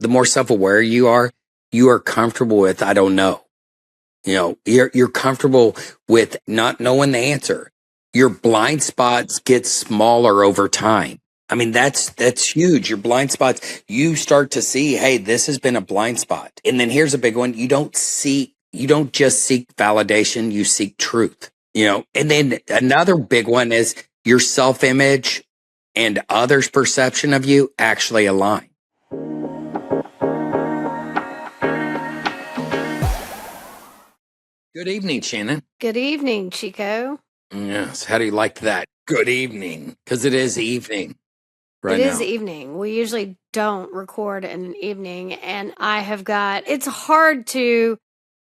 the more self-aware you are comfortable with, I don't know. You're comfortable with not knowing the answer. Your blind spots get smaller over time. I mean, that's huge. Your blind spots, you start to see, hey, this has been a blind spot. And then here's a big one. You don't just seek validation, you seek truth. And then another big one is your self-image and others' perception of you actually align. Good evening, Shannon. Good evening, Chico. Yes. How do you like that? Good evening. Because it is evening right now. It is evening. We usually don't record in an evening. And it's hard to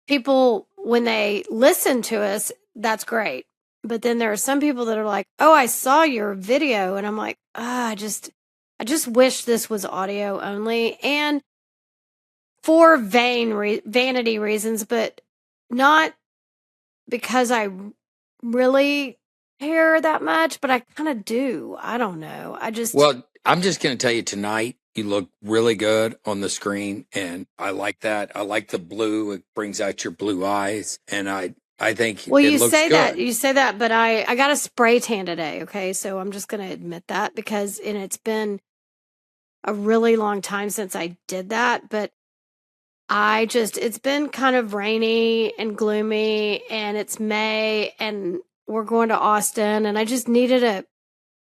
people when they listen to us, that's great. But then there are some people that are like, oh, I saw your video. And I'm like, I just wish this was audio only. And for vanity reasons, but not because I really care that much, but I kind of do. I don't know. Well, I'm just going to tell you tonight, you look really good on the screen, and I like that. I like the blue. It brings out your blue eyes, and I think well, it looks good. You say that, but I got a spray tan today, okay? So I'm just going to admit that because it's been a really long time since I did that, but it's been kind of rainy and gloomy, and it's May, and we're going to Austin, and I just needed a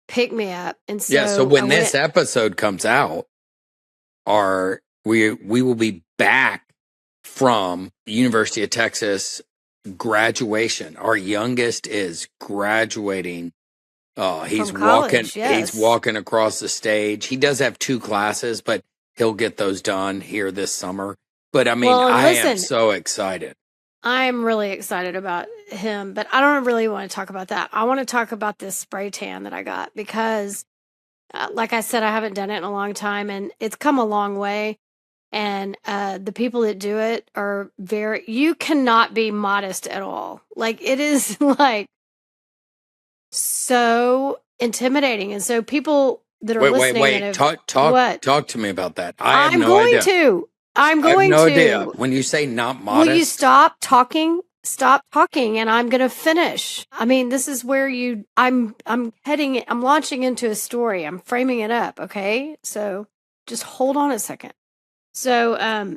pick me up. And so when this episode comes out, we will be back from the University of Texas graduation. Our youngest is graduating. He's college, yes. He's walking across the stage. He does have 2 classes, but he'll get those done here this summer. But I mean, I am so excited. I'm really excited about him, but I don't really want to talk about that. I want to talk about this spray tan that I got because, like I said, I haven't done it in a long time, and it's come a long way. And the people that do it are you cannot be modest at all. Like, it is like so intimidating. And so people that are listening. Wait. Talk to me about that. I have no idea. I'm going to. I have no idea. When you say not modest. Will you stop talking? Stop talking, and I'm going to finish. I mean, this is where I'm launching into a story. I'm framing it up, okay? So just hold on a second. So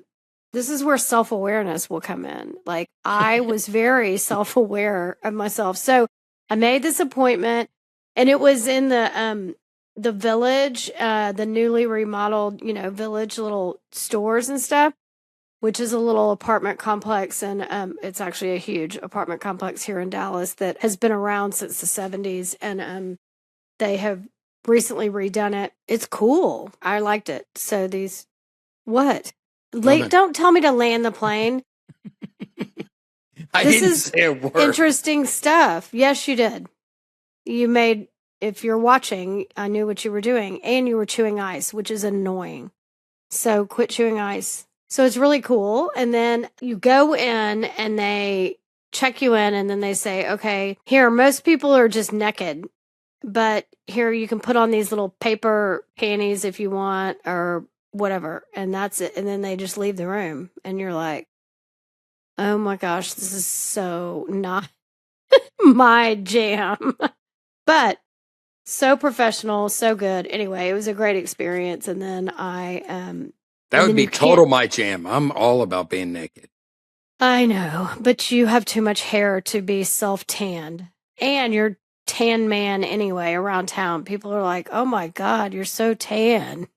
this is where self-awareness will come in. Like, I was very self-aware of myself. So I made this appointment, and it was in the Village, the newly remodeled, Village little stores and stuff, which is a little apartment complex. And it's actually a huge apartment complex here in Dallas that has been around since the 70s. And they have recently redone it. It's cool. I liked it. So what? Don't tell me to land the plane. This is interesting stuff. Yes, you did. If you're watching, I knew what you were doing, and you were chewing ice, which is annoying. So quit chewing ice. So it's really cool. And then you go in and they check you in, and then they say, okay, here, most people are just naked, but here you can put on these little paper panties if you want, or whatever. And that's it. And then they just leave the room, and you're like, oh my gosh, this is so not my jam. But so professional, so good. Anyway, it was a great experience. And then that would be total my jam. I'm all about being naked. I know, but you have too much hair to be self-tanned. And you're tan man anyway around town. People are like, oh my God, you're so tan.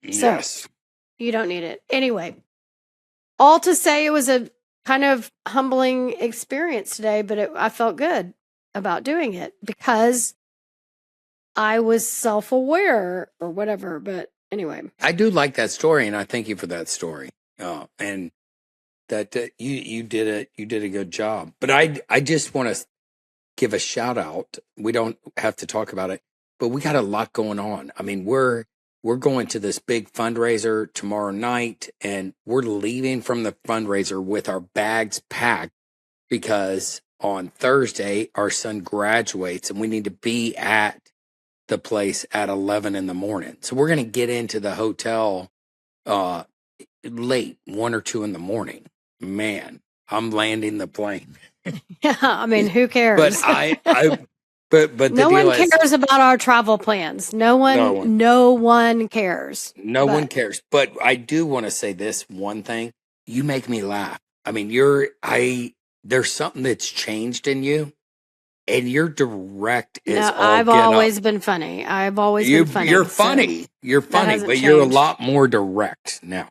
Yes. So, you don't need it. Anyway, all to say, it was a kind of humbling experience today, but I felt good about doing it because I was self-aware or whatever. But anyway, I do like that story, and I thank you for that story. And that you did a good job. But I just want to give a shout out. We don't have to talk about it, but we got a lot going on. I mean, we're going to this big fundraiser tomorrow night, and we're leaving from the fundraiser with our bags packed because on Thursday our son graduates, and we need to be at the place at 11 in the morning. So we're going to get into the hotel late, 1 or 2 in the morning. Man, I'm landing the plane. Yeah, I mean, who But cares? but the No deal one is, cares about our travel plans. No no one, one, no one cares. no one But cares. But I do want to say this one thing. You make me laugh. I mean, there's something that's changed in you, and you're direct as no, all I've get up. always been funny. I've always been You're funny. So funny. You're that funny, hasn't but you're a changed. lot more direct now.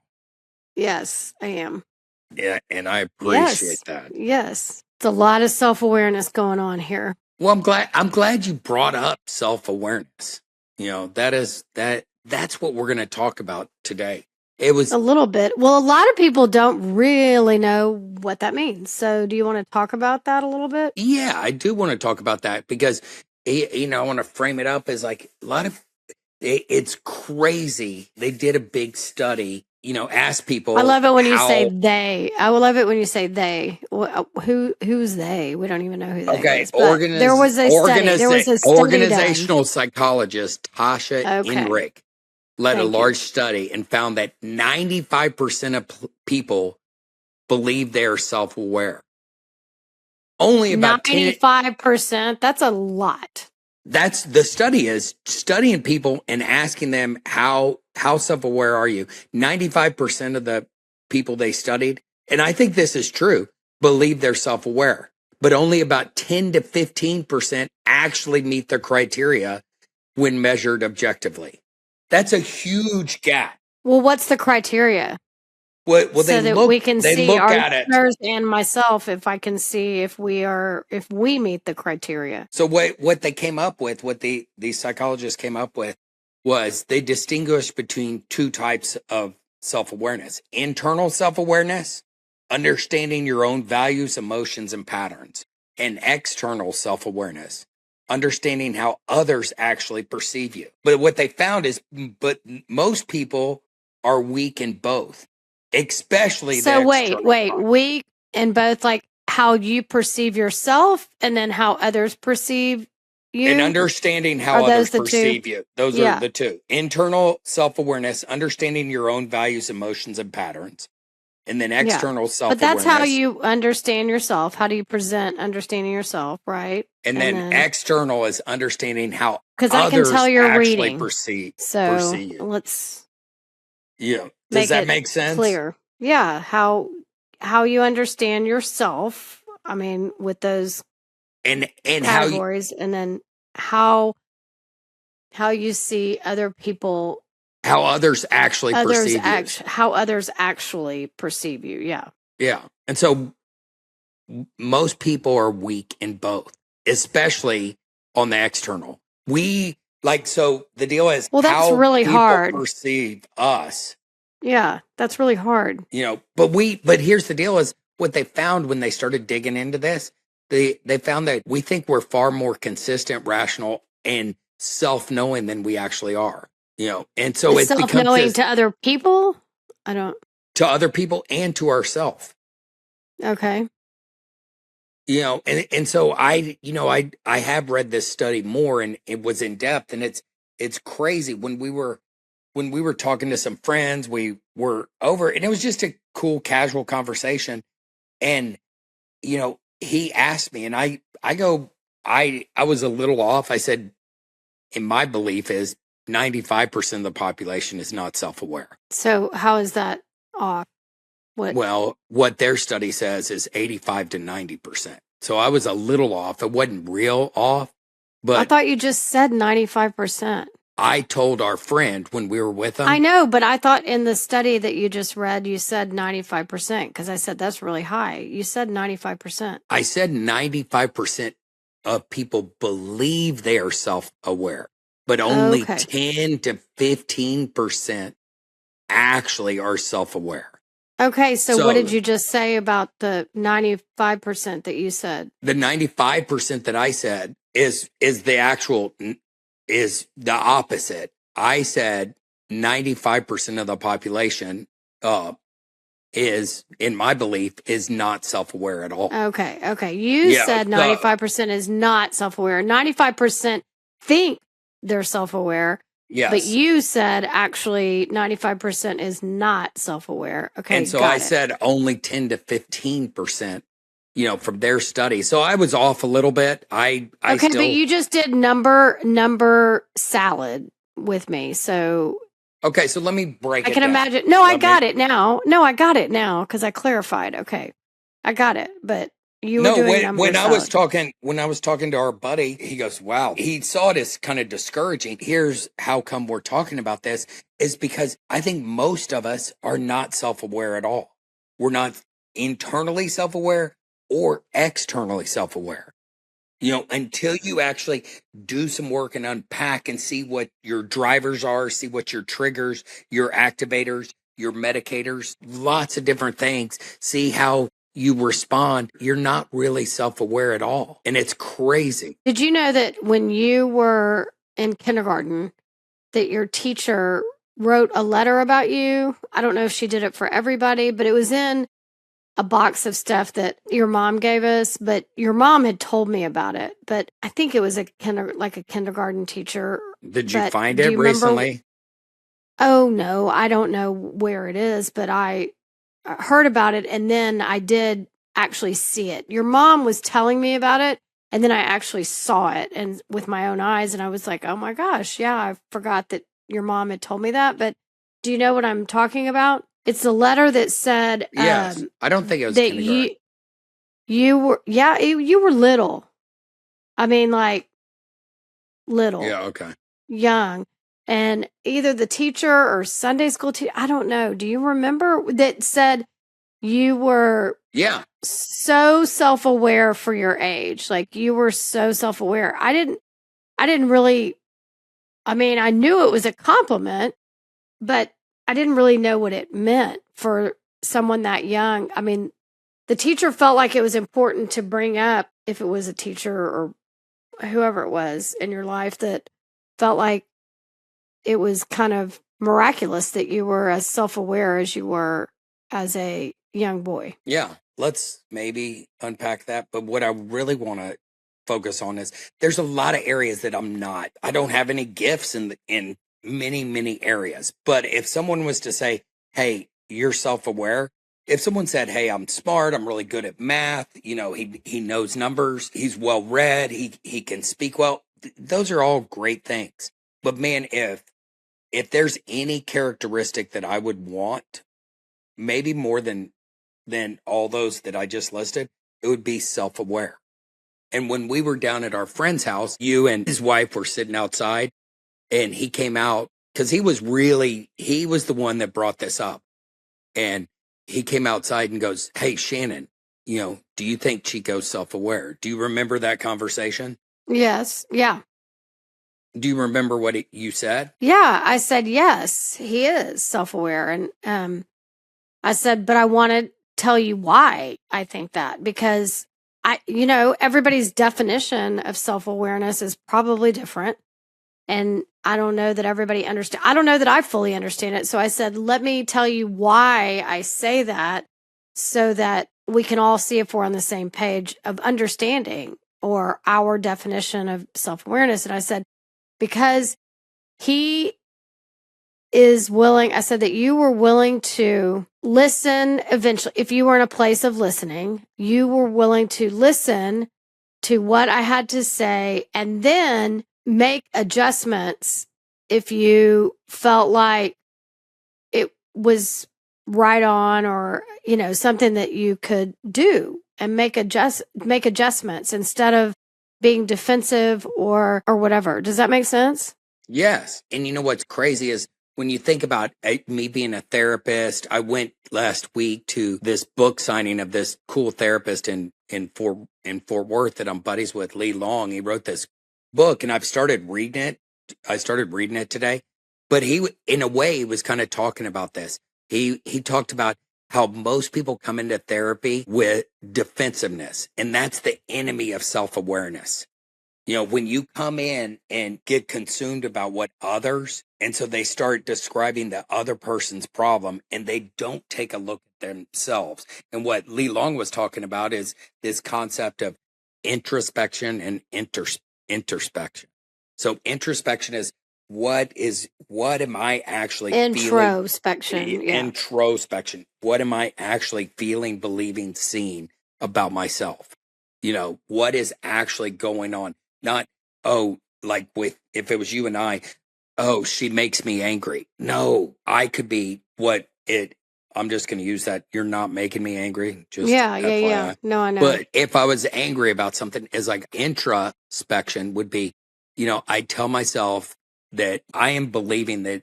Yes, I am. Yeah, and I appreciate Yes, that. yes. It's a lot of self-awareness going on here. Well, I'm glad you brought up self-awareness. You know, that's what we're going to talk about today. It was, A little bit. Well, a lot of people don't really know what that means. So, do you want to talk about that a little bit? yeah, I do want to talk about that because, I want to frame it up as like a lot of, it's crazy. They did a big study, asked people I love it when you say how, they. I will love it when you say they. Who's they? We don't even know who they okay, is. But there was a study. There was a study done. organizational psychologist Tasha Okay. Enrick led a Thank you. large study and found that 95% of people believe they are self-aware. Only about 10, 95%. That's a lot. that's the study is studying people and asking them how self-aware are you? 95% of the people they studied, and I think this is true, believe they're self-aware, but only about 10 to 15% actually meet the criteria when measured objectively. That's a huge gap. Well, what's the criteria? Well, So that we can they see look our at it. listeners and myself, if I can see if we meet the criteria. So what they came up with, what these psychologists came up with, was they distinguished between 2 types of self-awareness: internal self-awareness, understanding your own values, emotions, and patterns, and external self-awareness, understanding how others actually perceive you. But what they found is, but most people are weak in both, especially the So external side. we in both, like how you perceive yourself and then how others perceive And you. understanding how Are others those the two? perceive you. Those are Yeah. the 2. Internal self-awareness, understanding your own values, emotions, and patterns. And then Yeah. external But that's how self-awareness. you understand yourself. How do you present understanding yourself, right? And then external is understanding how because I can others tell you're actually reading. perceive So you. let's Yeah. make Does that it make sense? clear. Yeah, how you understand yourself. I mean, with those And how categories, and then how you see other people, others actually perceive you. how others actually perceive you. Yeah. Yeah. And so most people are weak in both, especially on the external. So the deal is, Well, that's how really people hard. perceive us, Yeah, that's really hard. but here's the deal is, what they found when they started digging into this, they found that we think we're far more consistent, rational, and self-knowing than we actually are, and so it's become Self-knowing to other people? I don't. to other people and to ourselves. Okay. And so I have read this study more, and it was in depth, and it's crazy. When we were talking to some friends, we were over, and it was just a cool, casual conversation. And, he asked me, and I was a little off. I said, in my belief is 95% of the population is not self-aware. So how is that off? Well, what their study says is 85 to 90%. So I was a little off. It wasn't real off, but I thought you just said 95%. I told our friend when we were with them. I know, but I thought in the study that you just read, you said 95%, because I said that's really high. You said 95%. I said 95% of people believe they are self-aware, but only 10 to 15% actually are self-aware. Okay, so what did you just say about the 95% that you said? The 95% that I said is the opposite. I said 95% of the population is, in my belief, is not self-aware at all. Okay. You said 95% is not self-aware. 95% think they're self-aware. Yes. But you said actually 95% is not self-aware. Okay, And so got I it. said only 10 to 15%, from their study. So I was off a little bit. I Okay, still. but you just did number salad with me. So Okay, so let me break I it can down. imagine. No, I got it now. No, I got it now because I clarified. Okay. I got it. But you were No, doing when number I was salad. talking to our buddy, he goes, "Wow." He saw it as kind of discouraging. Here's how come we're talking about this is because I think most of us are not self-aware at all. We're not internally self-aware or externally self-aware. Until you actually do some work and unpack and see what your drivers are, see what your triggers, your activators, your medicators, lots of different things, see how you respond, you're not really self aware at all. And it's crazy. Did you know that when you were in kindergarten, that your teacher wrote a letter about you? I don't know if she did it for everybody, but it was in a box of stuff that your mom gave us, but your mom had told me about it. But I think it was a kindergarten teacher. Did you But find do it you remember? recently? Oh no, I don't know where it is, but I heard about it and then I did actually see it. Your mom was telling me about it and then I actually saw it and with my own eyes and I was like, "Oh my gosh, yeah, I forgot that your mom had told me that." But do you know what I'm talking about? It's a letter that said Yes. I don't think it was that kindergarten. you were you were little. I mean like little. Yeah, okay. Young. And either the teacher or Sunday school teacher, I don't know. Do you remember that said you were Yeah. so self-aware for your age? Like you were so self-aware. I didn't really, I mean, I knew it was a compliment, but I didn't really know what it meant for someone that young. I mean, the teacher felt like it was important to bring up if it was a teacher or whoever it was in your life that felt like it was kind of miraculous that you were as self-aware as you were as a young boy. Yeah, let's maybe unpack that. But what I really want to focus on is there's a lot of areas that I'm not. I don't have any gifts in many, many areas. But if someone was to say, "Hey, you're self-aware," if someone said, "Hey, I'm smart, I'm really good at math, he knows numbers, he's well read, he can speak well," those are all great things. But man, if there's any characteristic that I would want, maybe more than all those that I just listed, it would be self aware. And when we were down at our friend's house, you and his wife were sitting outside, and he came out because he was the one that brought this up. And he came outside and goes, "Hey, Shannon, do you think Chico's self aware?" Do you remember that conversation? Yes. Yeah. Do you remember what you said? Yeah. I said, yes, he is self-aware. And I said, but I want to tell you why I think that because everybody's definition of self-awareness is probably different. And I don't know that everybody understand. I don't know that I fully understand it. So I said, let me tell you why I say that so that we can all see if we're on the same page of understanding or our definition of self-awareness. And I said, because he is willing, I said that you were willing to listen eventually. If you were in a place of listening, you were willing to listen to what I had to say and then make adjustments if you felt like it was right on or, something that you could do and make adjustments instead of being defensive or whatever. Does that make sense? Yes. And you know what's crazy is when you think about me being a therapist, I went last week to this book signing of this cool therapist in Fort Worth that I'm buddies with, Lee Long. He wrote this book and I've started reading it. I started reading it today, but in a way, he was kind of talking about this. He talked about how most people come into therapy with defensiveness, and that's the enemy of self-awareness. When you come in and get consumed about what others, and so they start describing the other person's problem and they don't take a look at themselves. And what Lee Long was talking about is this concept of introspection and introspection. So introspection is what am I actually feeling? Introspection. Yeah. Introspection. What am I actually feeling, believing, seeing about myself? What is actually going on? Not, oh, like if it was you and I, oh, she makes me angry. No, I could be I'm just going to use that. You're not making me angry. Just Yeah. FYI. No, I know. But if I was angry about something, as like introspection would be, I tell myself that I am believing that,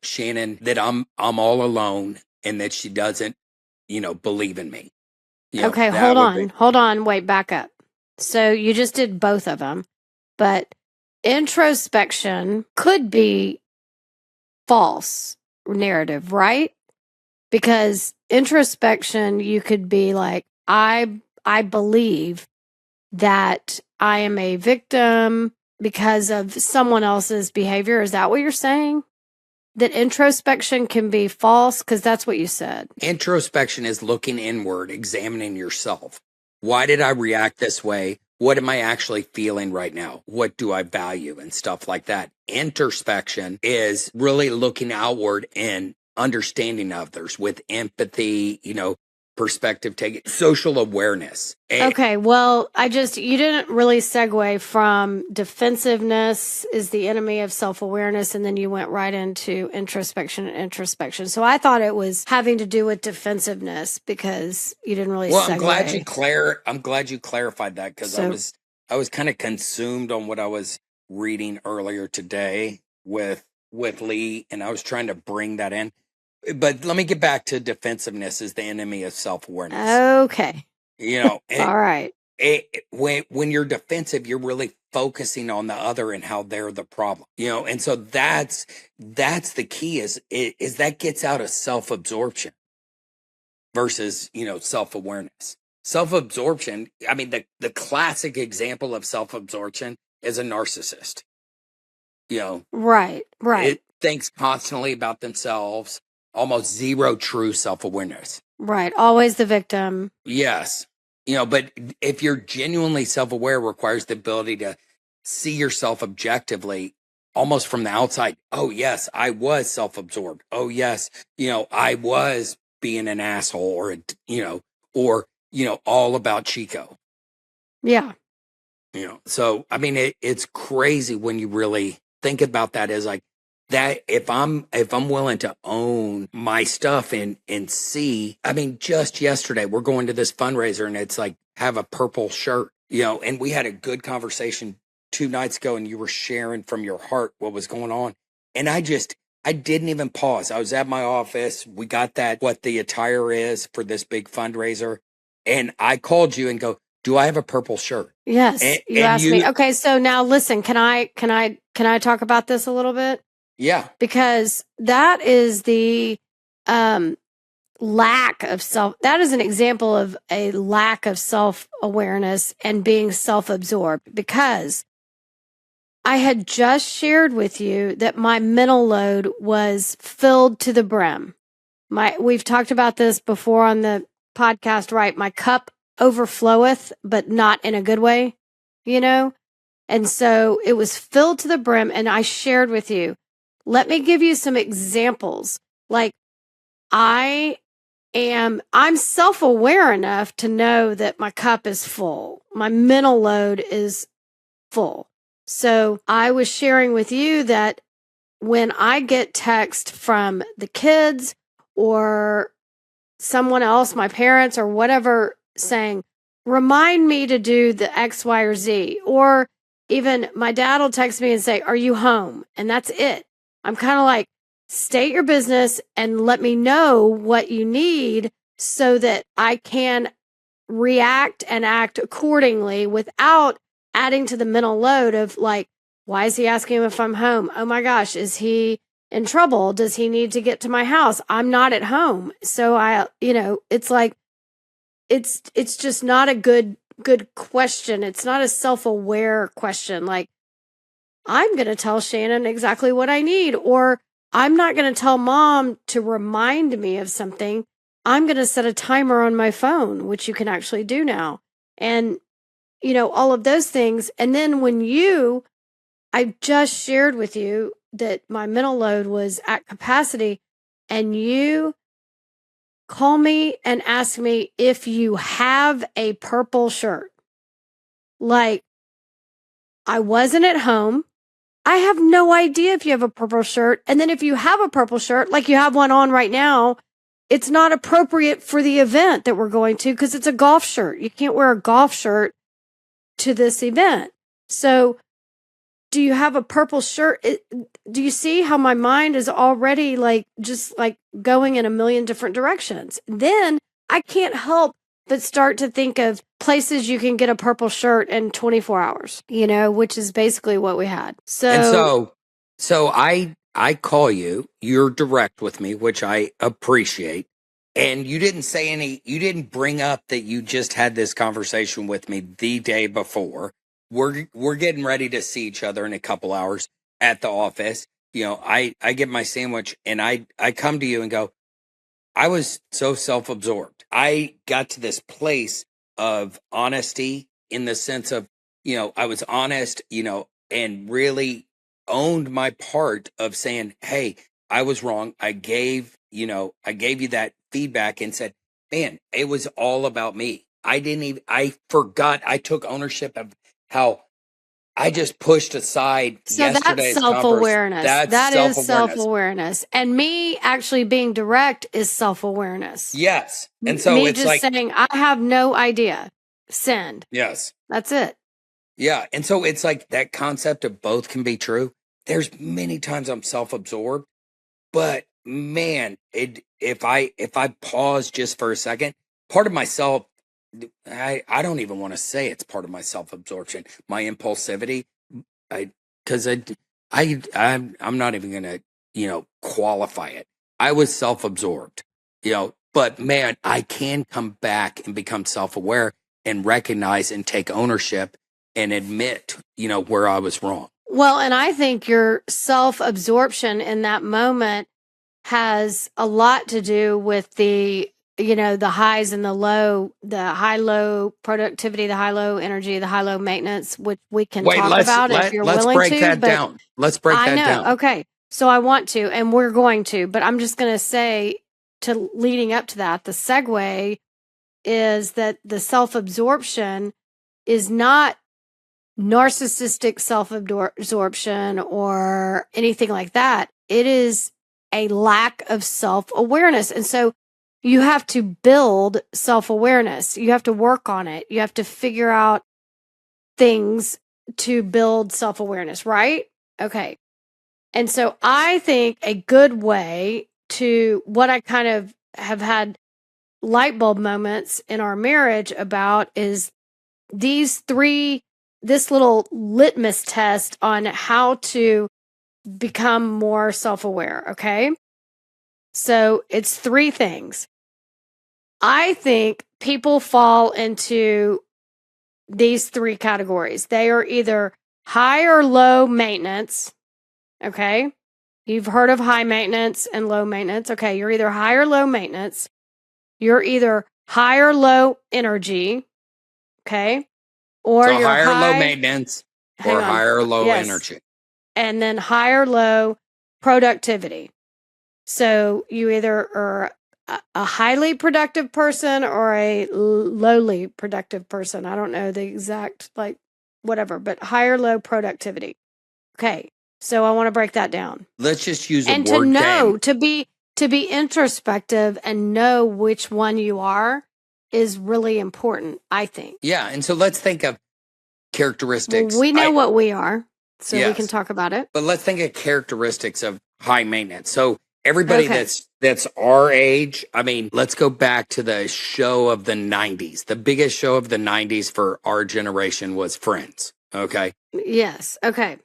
Shannon, that I'm all alone and that she doesn't, believe in me. Okay, hold on. Wait, back up. So you just did both of them, but introspection could be false narrative, right? Because introspection, you could be like, I believe that I am a victim because of someone else's behavior. Is that what you're saying? That introspection can be false? Because that's what you said. Introspection is looking inward, examining yourself. Why did I react this way? What am I actually feeling right now? What do I value and stuff like that? Introspection is really looking outward and understanding others with empathy, perspective taking, social awareness. Okay, well, you didn't really segue from defensiveness is the enemy of self awareness, and then you went right into introspection. So I thought it was having to do with defensiveness because you didn't really Well, segue. I'm glad you clarified that because I was kind of consumed on what I was reading earlier today with Lee, and I was trying to bring that in. But let me get back to defensiveness is the enemy of self-awareness. Okay. All right. When you're defensive, you're really focusing on the other and how they're the problem. And so that's the key is that gets out of self-absorption versus, self-awareness. Self-absorption, I mean, the classic example of self-absorption is a narcissist. Right. It thinks constantly about themselves, almost zero true self-awareness. Right. Always the victim. Yes. But if you're genuinely self-aware, requires the ability to see yourself objectively, almost from the outside. Oh, yes, I was self-absorbed. Oh, yes, I was being an asshole or all about Chico. Yeah. So, I mean, it's crazy when you really think about that as like that. If I'm willing to own my stuff and see, I mean, just yesterday we're going to this fundraiser and it's like, have a purple shirt, and we had a good conversation 2 nights ago and you were sharing from your heart what was going on. And I didn't even pause. I was at my office. We got what the attire is for this big fundraiser. And I called you and go, do I have a purple shirt? Yes. You asked me. Okay. So now listen, can I talk about this a little bit? Yeah. Because that is the, lack of that is an example of a lack of self-awareness and being self-absorbed, because I had just shared with you that my mental load was filled to the brim. We've talked about this before on the podcast, right? My cup overfloweth, but not in a good way, And so it was filled to the brim, and I shared with you. Let me give you some examples. Like I'm self-aware enough to know that my cup is full. My mental load is full. So I was sharing with you that when I get text from the kids or someone else, my parents or whatever, saying, remind me to do the X, Y, or Z, or even my dad will text me and say, are you home? And that's it. I'm kind of like, state your business and let me know what you need so that I can react and act accordingly without adding to the mental load of like, why is he asking if I'm home? Oh my gosh, is he in trouble? Does he need to get to my house? I'm not at home. So it's like, it's just not a good question. It's not a self-aware question. Like, I'm going to tell Shannon exactly what I need, or I'm not going to tell mom to remind me of something. I'm going to set a timer on my phone, which you can actually do now. And, all of those things. And then when I just shared with you that my mental load was at capacity, and you call me and ask me if you have a purple shirt. Like, I wasn't at home. I have no idea if you have a purple shirt. And then if you have a purple shirt, like you have one on right now, it's not appropriate for the event that we're going to because it's a golf shirt. You can't wear a golf shirt to this event. So do you have a purple shirt? Do you see how my mind is already just going in a million different directions? Then I can't help but start to think of places you can get a purple shirt in 24 hours, which is basically what we had. So I call you, you're direct with me, which I appreciate. And you didn't bring up that you just had this conversation with me the day before. We're getting ready to see each other in a couple hours at the office. I get my sandwich and I come to you and go, I was so self-absorbed. I got to this place of honesty in the sense of, I was honest, and really owned my part of saying, hey, I was wrong. I gave you that feedback and said, man, it was all about me. I forgot. I took ownership of how I just pushed aside yesterday's that's self-awareness. That is self-awareness. And me actually being direct is self-awareness. Yes. And so me it's just saying, I have no idea. Send. Yes. That's it. Yeah. And so it's like that concept of both can be true. There's many times I'm self-absorbed, but man, if I pause just for a second, part of myself, I don't even want to say it's part of my self-absorption, my impulsivity. I'm not even gonna, qualify it. I was self-absorbed, but man, I can come back and become self-aware and recognize and take ownership and admit, where I was wrong. Well, and I think your self-absorption in that moment has a lot to do with the highs and the low, the high-low productivity, the high-low energy, the high-low maintenance, which we can talk about if you're willing to. Let's break that down. Let's break that down. Okay. So I want to, and we're going to, but I'm just going to say leading up to that, the segue is that the self-absorption is not narcissistic self-absorption or anything like that. It is a lack of self-awareness. And so you have to build self-awareness. You have to work on it. You have to figure out things to build self-awareness, right? Okay. And so I think a good way to what I kind of have had light bulb moments in our marriage about is this little litmus test on how to become more self-aware. Okay. So it's 3 things. I think people fall into these 3 categories. They are either high or low maintenance. Okay. You've heard of high maintenance and low maintenance. Okay. You're either high or low maintenance. You're either high or low energy. Okay. Or so you're high or low maintenance or high or low energy. And then high or low productivity. So you either are a highly productive person or a lowly productive person. I don't know the exact, whatever, but high or low productivity. Okay. So I want to break that down. Let's just use a and word to know, game. to be introspective and know which one you are is really important, I think. Yeah. And so let's think of characteristics. Well, we know what we are, so we can talk about it. But let's think of characteristics of high maintenance. So everybody that's our age, I mean, let's go back to the show of the 90s. The biggest show of the 90s for our generation was Friends. Okay. Yes. Okay.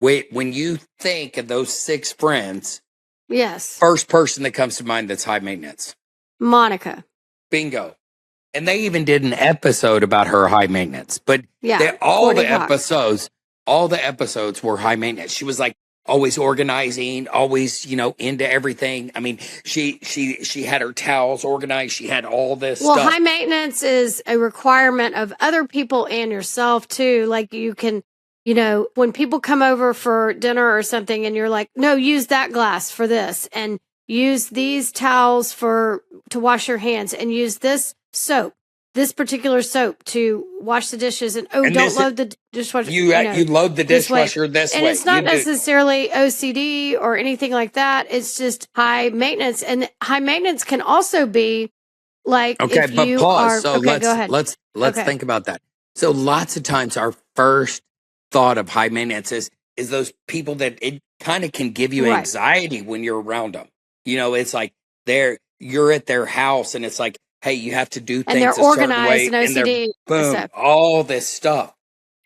Wait, when you think of those 6 friends, yes, first person that comes to mind that's high maintenance, Monica. Bingo. And they even did an episode about her high maintenance. But all the episodes were high maintenance. She was like always organizing, always, into everything. I mean, she had her towels organized. She had all this stuff. Well, high maintenance is a requirement of other people and yourself too. Like you can, when people come over for dinner or something and you're like, no, use that glass for this and use these towels to wash your hands and use this particular soap to wash the dishes. And don't load the dishwasher. You load the dishwasher this way. And it's not necessarily OCD or anything like that. It's just high maintenance. And high maintenance can also be like, okay, if but you pause. are, So okay, go ahead. let's think about that. So lots of times our first thought of high maintenance is those people that it kind of can give you Right. anxiety when you're around them. It's like you're at their house and it's like, hey, you have to do things And they're a certain organized way, and OCD. boom, stuff. all this stuff.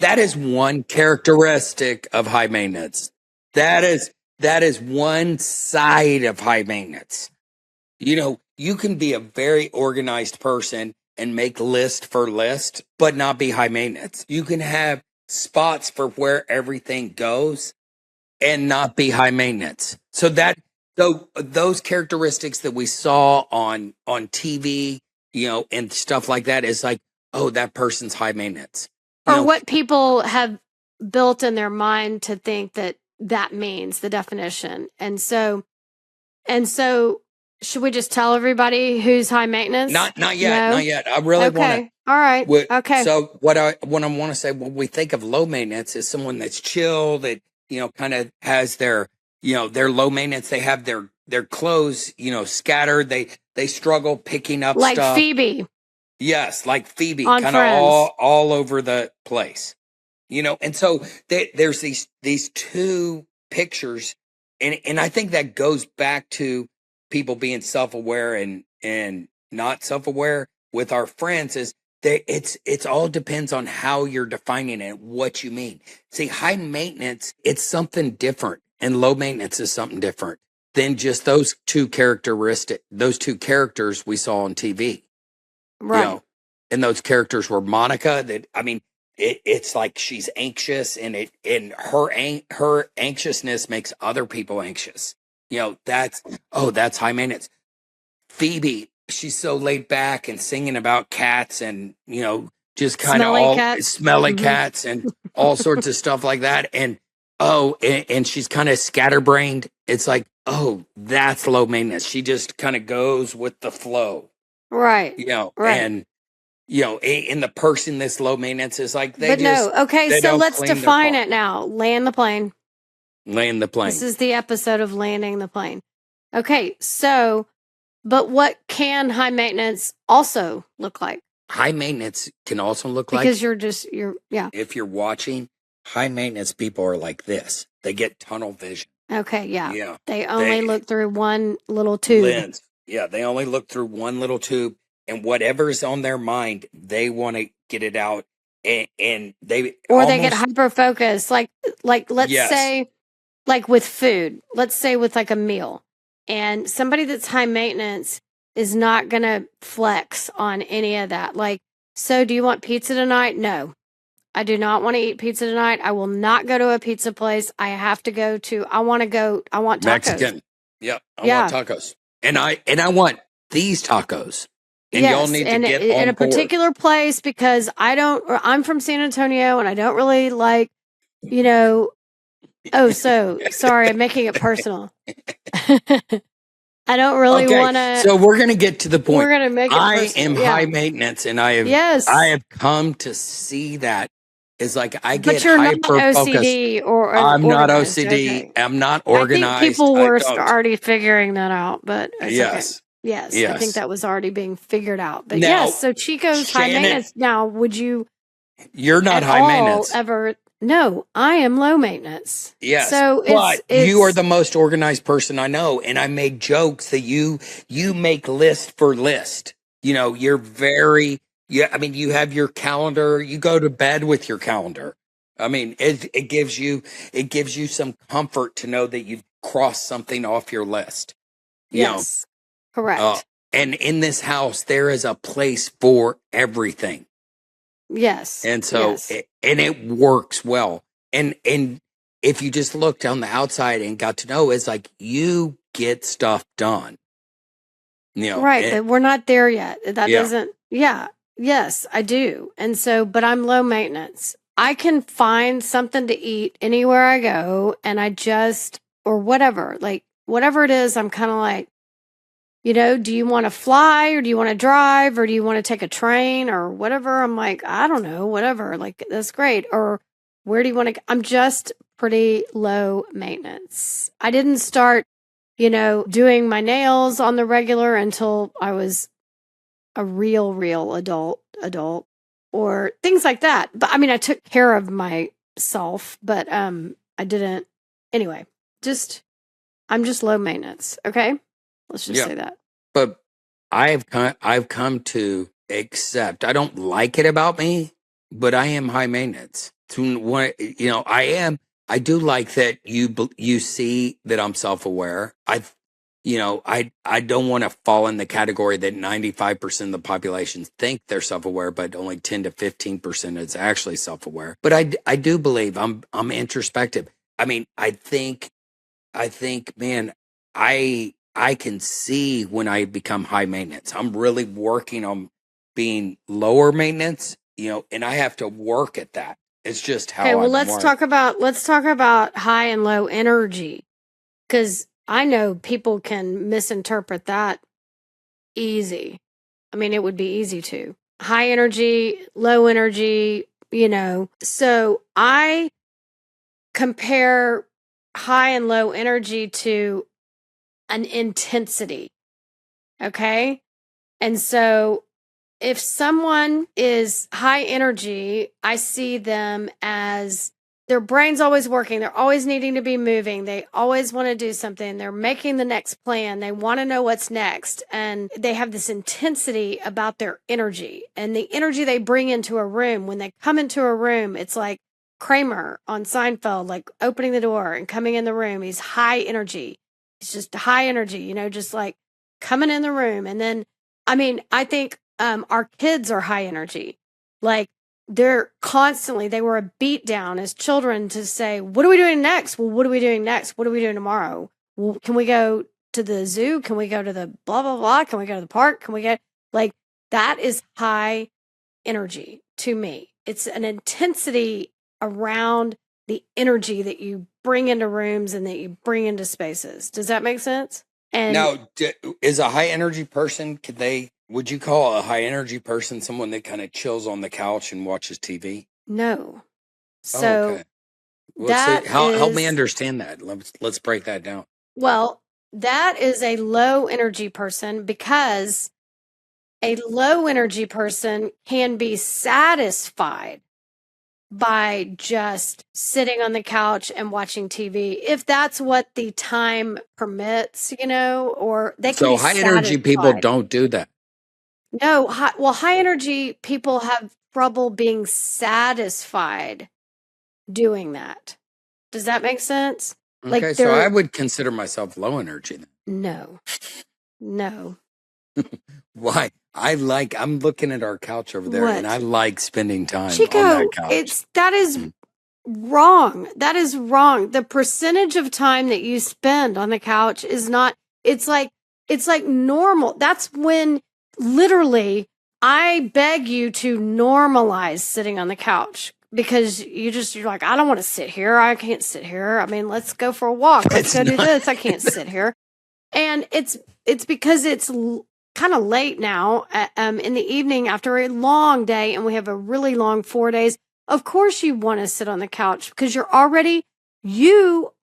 That is one characteristic of high maintenance. That is one side of high maintenance. You can be a very organized person and make list for list, but not be high maintenance. You can have spots for where everything goes and not be high maintenance. So those characteristics that we saw on TV, and stuff like that is like, oh, that person's high maintenance. Or what people have built in their mind to think that means the definition. And so should we just tell everybody who's high maintenance? Not yet. No? Not yet. I really want to. All right. Okay. So what I want to say, when we think of low maintenance, is someone that's chill, that kind of has their their low maintenance. They have their clothes scattered. They struggle picking up like stuff. Phoebe. Yes, like Phoebe, On kind of Friends. all over the place. And so there's these two pictures, and I think that goes back to people being self-aware and not self-aware with our friends. Is that it's all depends on how you're defining it, what you mean. See, high maintenance, it's something different, and low maintenance is something different than just those two characters we saw on TV. Right. And those characters were Monica. It's like she's anxious, and her anxiousness makes other people anxious. That's high maintenance. Phoebe, she's so laid back and singing about cats and just kind of all smelly cats and all sorts of stuff like that. And and she's kind of scatterbrained. It's like, that's low maintenance. She just kind of goes with the flow. Right. Right. And in the person that's low maintenance is like okay, so let's define it now. Land the plane. Land the plane. This is the episode of landing the plane. Okay, so but what can high maintenance also look like? High maintenance can also look because you're if you're watching, high maintenance people are like this. They get tunnel vision. Okay, yeah. They only look through one little tube. Lens. Yeah, they only look through one little tube, and whatever's on their mind, they want to get it out, and they get hyper focused. Like let's say, like with food. Let's say with like a meal, and somebody that's high maintenance is not gonna flex on any of that. Like, so do you want pizza tonight? No. I do not want to eat pizza tonight. I will not go to a pizza place. I want tacos. Mexican. Yep. I want tacos. And I want these tacos. And y'all need to get on a particular place, because I'm from San Antonio and I don't really like, sorry, I'm making it personal. I don't really want to. So we're going to get to the point. We're going to make it personal. I am high maintenance, and I have come to see that. It's like I get hyper focused. OCD I'm not OCD. Okay. I'm not organized. I think people were already figuring that out, but yes. Okay. Yes, I think that was already being figured out. But now, so Chico's high maintenance. Now, would you? You're not high maintenance. No, I am low maintenance. Yes, so you are the most organized person I know, and I make jokes that you make list for list. You're very. Yeah, I mean, you have your calendar. You go to bed with your calendar. I mean, it gives you some comfort to know that you've crossed something off your list. Yes, correct. And in this house, there is a place for everything. Yes, and so it works well. And if you just looked on the outside and got to know, it's like you get stuff done. Right, but we're not there yet. That doesn't. Yeah. Yes, I do. And so, but I'm low maintenance. I can find something to eat anywhere I go, and or whatever, like whatever it is, I'm kind of like, do you want to fly or do you want to drive or do you want to take a train or whatever? I'm like, I don't know, whatever. Like, that's great. Or where do you want to? I'm just pretty low maintenance. I didn't start, doing my nails on the regular until I was a real adult or things like that. But I mean, I took care of myself, but I didn't. Anyway, I'm just low maintenance. Okay, let's just say that. But I've come to accept. I don't like it about me, but I am high maintenance. I am. I do like that you see that I'm self aware. I don't want to fall in the category that 95% of the population think they're self aware, but only 10 to 15% is actually self aware. But I do believe I'm introspective. I mean, I think, man, I can see when I become high maintenance. I'm really working on being lower maintenance, and I have to work at that. It's just how. Okay, well, let's talk about high and low energy, because I know people can misinterpret that easy. I mean, it would be easy to. High energy, low energy, So I compare high and low energy to an intensity. Okay? And so if someone is high energy, I see them as their brain's always working. They're always needing to be moving. They always want to do something. They're making the next plan. They want to know what's next. And they have this intensity about their energy and the energy they bring into a room. When they come into a room, it's like Kramer on Seinfeld, like opening the door and coming in the room. He's high energy. He's just high energy, just like coming in the room. And then, I mean, I think our kids are high energy. Like, they were a beat down as children to say, what are we doing next? Well, what are we doing next? What are we doing tomorrow? Well, can we go to the zoo? Can we go to the blah, blah, blah? Can we go to the park? Can we get that is high energy to me. It's an intensity around the energy that you bring into rooms and that you bring into spaces. Does that make sense? And now, is a high energy person, would you call a high energy person someone that kind of chills on the couch and watches TV? No. So okay. Well, help me understand that. Let's break that down. Well, that is a low energy person, because a low energy person can be satisfied by just sitting on the couch and watching TV, if that's what the time permits, or they can be high energy people don't do that. No, high energy people have trouble being satisfied doing that. Does that make sense? Okay, so I would consider myself low energy then. No. Why? I'm looking at our couch over there, and I like spending time Chico, on that couch. That is wrong. That is wrong. The percentage of time that you spend on the couch is not, it's like normal. That's when literally I beg you to normalize sitting on the couch, because you're like, I don't want to sit here. I can't sit here. I mean, let's go for a walk. Let's go do this. I can't sit here. And it's because it's kind of late now in the evening after a long day, and we have a really long 4 days. Of course you want to sit on the couch, because you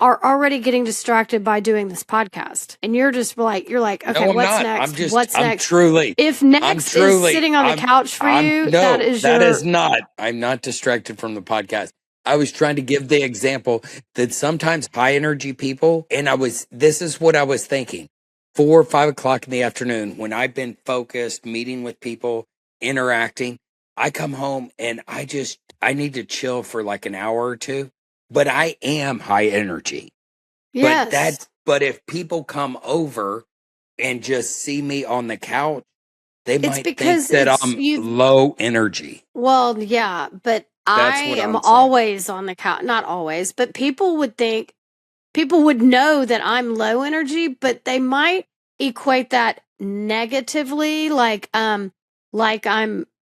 are already getting distracted by doing this podcast. And you're like, okay, no, what's next? What's next? Truly. If next is sitting on the couch for you, that is not. I'm not distracted from the podcast. I was trying to give the example that sometimes high energy people, and this is what I was thinking. 4 or 5 o'clock in the afternoon, when I've been focused, meeting with people, interacting, I come home and I need to chill for like an hour or two, but I am high energy. Yes. But if people come over and just see me on the couch, they might think that I'm low energy. Well, yeah, but I am always on the couch. Not always, but people would know that I'm low energy, but they might equate that negatively, like I'm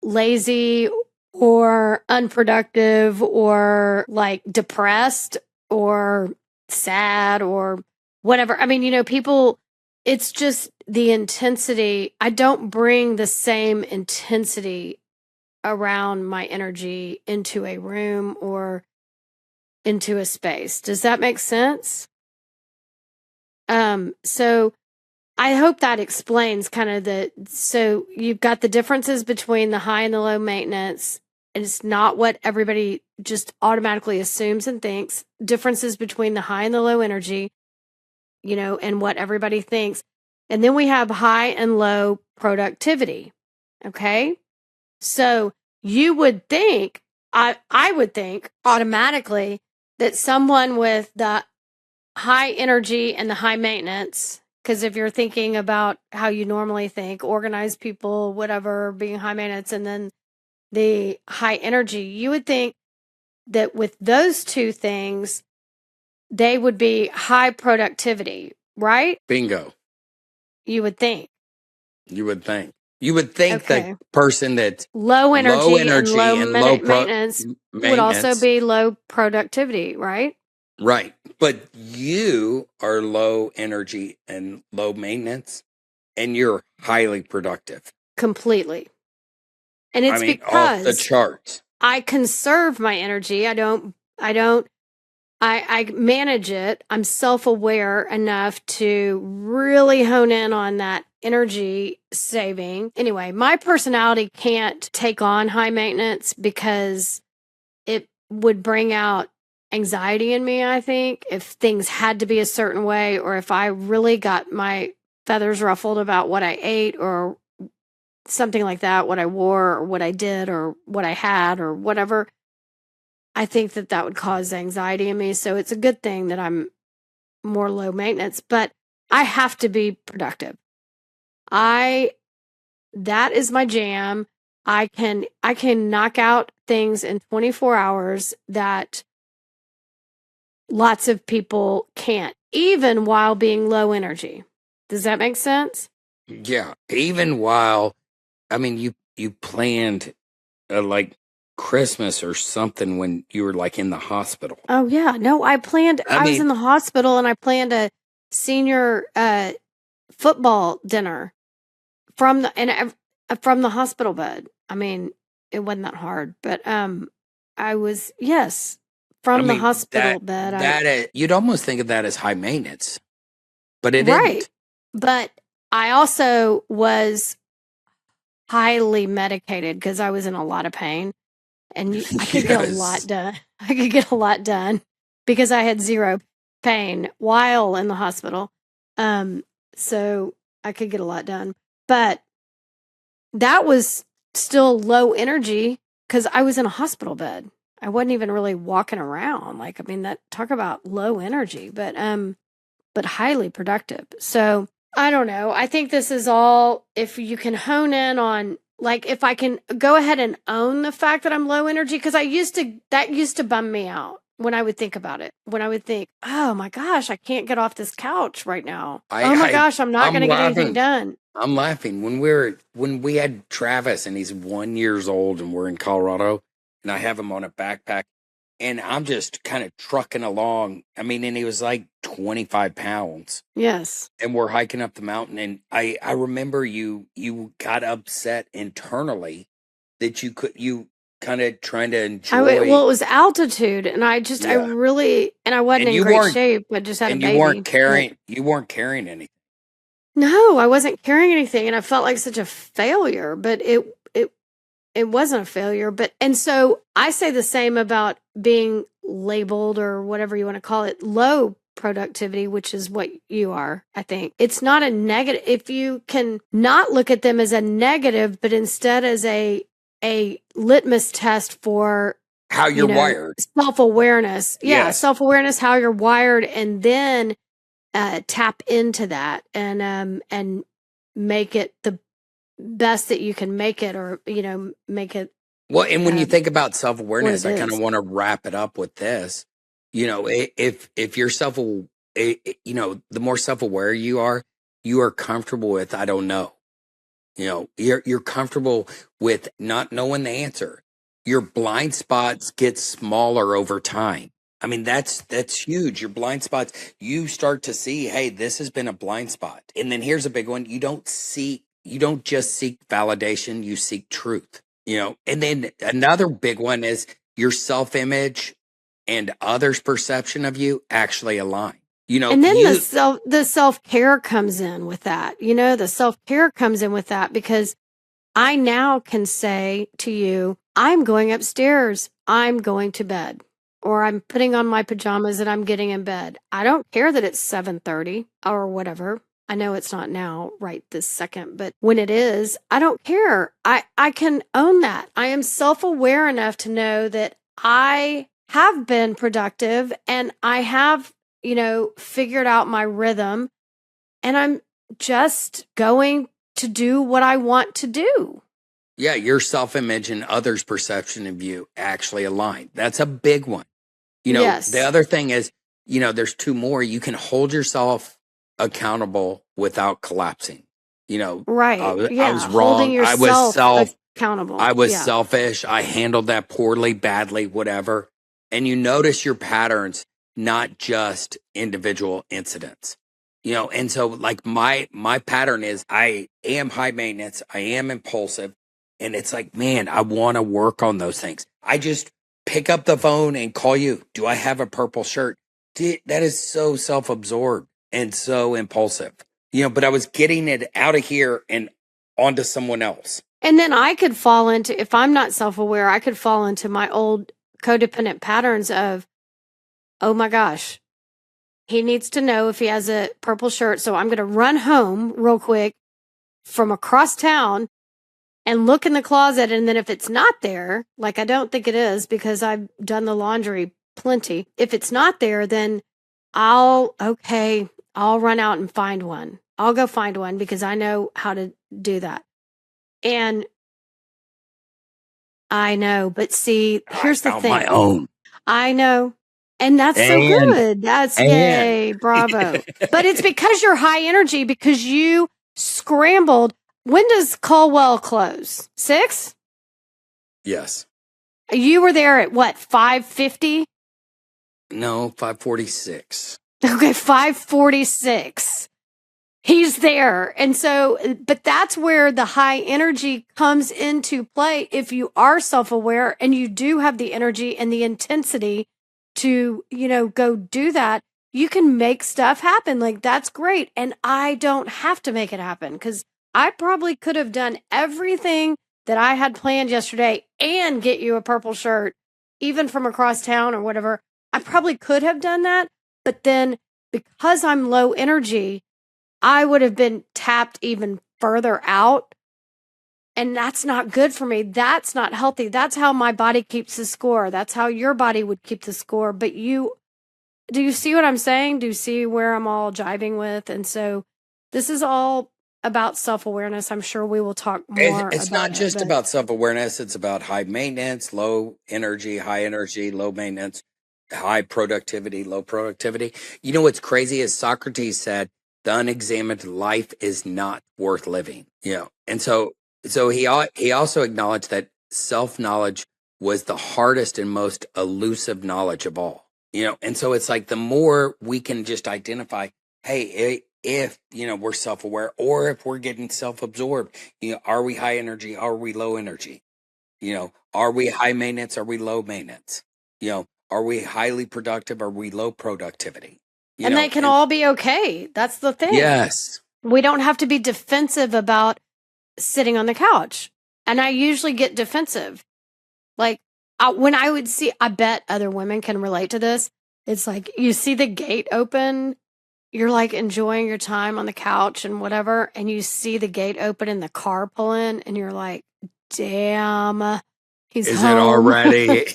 lazy, or unproductive or like depressed or sad or whatever. I mean, people, it's just the intensity. I don't bring the same intensity around my energy into a room or into a space. Does that make sense? So I hope that explains kind of so you've got the differences between the high and the low maintenance. And it's not what everybody just automatically assumes and thinks. Differences between the high and the low energy, and what everybody thinks. And then we have high and low productivity. Okay. So you would think, I would think automatically that someone with the high energy and the high maintenance, because if you're thinking about how you normally think, organized people, whatever, being high maintenance, and then the high energy, you would think that with those two things, they would be high productivity, right? Bingo. You would think. You would think. You would think Okay. the person that's Low energy and low maintenance would also be low productivity, right? Right. But you are low energy and low maintenance, and you're highly productive. Completely. And it's off the because charts. I conserve my energy. I manage it. I'm self-aware enough to really hone in on that energy saving. Anyway, my personality can't take on high maintenance because it would bring out anxiety in me, I think, if things had to be a certain way, or if I really got my feathers ruffled about what I ate or something like that, what I wore or what I did or what I had or whatever. I think that would cause anxiety in me. So it's a good thing that I'm more low maintenance, but I have to be productive. That is my jam. I can knock out things in 24 hours that lots of people can't, even while being low energy. Does that make sense? Yeah. Even while, you planned like Christmas or something when you were like in the hospital. Oh yeah. No, I was in the hospital and I planned a senior football dinner from the hospital bed. I mean, it wasn't that hard, but I was, yes, from the hospital bed. You'd almost think of that as high maintenance, but it right. isn't. But I also was highly medicated because I was in a lot of pain, and I could get a lot done. I could get a lot done because I had zero pain while in the hospital. So I could get a lot done, but that was still low energy because I was in a hospital bed. I wasn't even really walking around. That talk about low energy, but highly productive. So I don't know. I think this is all, if you can hone in on, if I can go ahead and own the fact that I'm low energy, because that used to bum me out when I would think about it. When I would think, oh my gosh, I can't get off this couch right now. Oh my gosh, I'm not going to get anything done. I'm laughing when we had Travis and he's 1 year old and we're in Colorado and I have him on a backpack and I'm just kind of trucking along. And he was like 25 pounds. Yes. And we're hiking up the mountain. And I remember you got upset internally that you kind of trying to enjoy. It was altitude. And I wasn't in great shape, but just had a baby. You weren't carrying anything. No, I wasn't carrying anything. And I felt like such a failure, but it wasn't a failure. And so I say the same about being labeled, or whatever you want to call it, low productivity, which is what you are. I think it's not a negative. If you can not look at them as a negative, but instead as a litmus test for how you're wired, self-awareness. Yeah. Yes. Self-awareness, how you're wired, and then tap into that and make it the best that you can make it, or make it well. And when you think about self-awareness, I kind of want to wrap it up with this. If you're the more self-aware you are comfortable with I don't know. You're comfortable with not knowing the answer. your blind spots get smaller over time. I mean, that's huge. Your blind spots, you start to see, hey, this has been a blind spot. And then here's a big one. You don't just seek validation, you seek truth. And then another big one is your self-image and others' perception of you actually align. And then the self-care comes in with that. The self-care comes in with that because I now can say to you, I'm going upstairs. I'm going to bed. Or I'm putting on my pajamas and I'm getting in bed. I don't care that it's 7:30 or whatever. I know it's not now right this second, but when it is, I don't care. I can own that. I am self-aware enough to know that I have been productive and I have, figured out my rhythm and I'm just going to do what I want to do. Yeah, your self-image and others' perception of you actually align. That's a big one. Yes. The other thing is, there's two more. You can hold yourself accountable without collapsing. Right. I was wrong. Holding yourself accountable. I was selfish. I handled that poorly, badly, whatever. And you notice your patterns, not just individual incidents. And so like my pattern is I am high maintenance. I am impulsive. And it's like, man, I want to work on those things. I just pick up the phone and call you. Do I have a purple shirt? That is so self-absorbed and so impulsive, but I was getting it out of here and onto someone else. And then I could fall into, if I'm not self-aware, I could fall into my old codependent patterns of, oh my gosh, he needs to know if he has a purple shirt. So I'm going to run home real quick from across town and look in the closet. And then if it's not there, like I don't think it is because I've done the laundry plenty. If it's not there, then I'll run out and find one. I'll go find one because I know how to do that. And I know, but see, here's the thing. My own. I know. And that's so good. That's yay. Bravo. But it's because you're high energy, because you scrambled. When does Caldwell close? 6? Yes. You were there at what, 5:50? No, 5:46. Okay, 5:46. He's there. And so, but that's where the high energy comes into play. If you are self-aware and you do have the energy and the intensity to, go do that, you can make stuff happen. Like, that's great. And I don't have to make it happen because I probably could have done everything that I had planned yesterday and get you a purple shirt, even from across town or whatever. I probably could have done that. But then because I'm low energy, I would have been tapped even further out. And that's not good for me. That's not healthy. That's how my body keeps the score. That's how your body would keep the score. But do you see what I'm saying? Do you see where I'm all jiving with? And so this is all about self-awareness. I'm sure we will talk more. It's not just about self-awareness. It's about high maintenance, low energy, low maintenance, high productivity, low productivity. What's crazy is Socrates said, the unexamined life is not worth living. And so he also acknowledged that self-knowledge was the hardest and most elusive knowledge of all. And so it's like the more we can just identify, hey, if we're self-aware or if we're getting self-absorbed, are we high energy? Are we low energy? Are we high maintenance? Are we low maintenance? Are we highly productive? Are we low productivity? And they can all be okay. That's the thing. Yes. We don't have to be defensive about sitting on the couch. And I usually get defensive. Like when I would see, I bet other women can relate to this. It's like you see the gate open, you're like enjoying your time on the couch and whatever. And you see the gate open and the car pull in and you're like, damn, he's Is home. it already?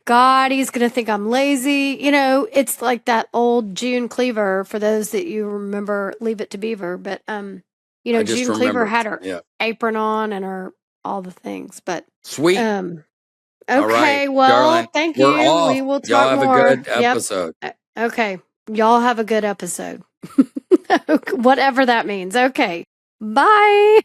God, he's going to think I'm lazy. It's like that old June Cleaver, for those that you remember, Leave It to Beaver. But, June Cleaver had her apron on and all the things, but. Sweet. Okay. Right, well, darling, thank you. Off. We will talk Y'all more. have a good episode. Yep. Okay. Y'all have a good episode. Whatever that means. Okay. Bye.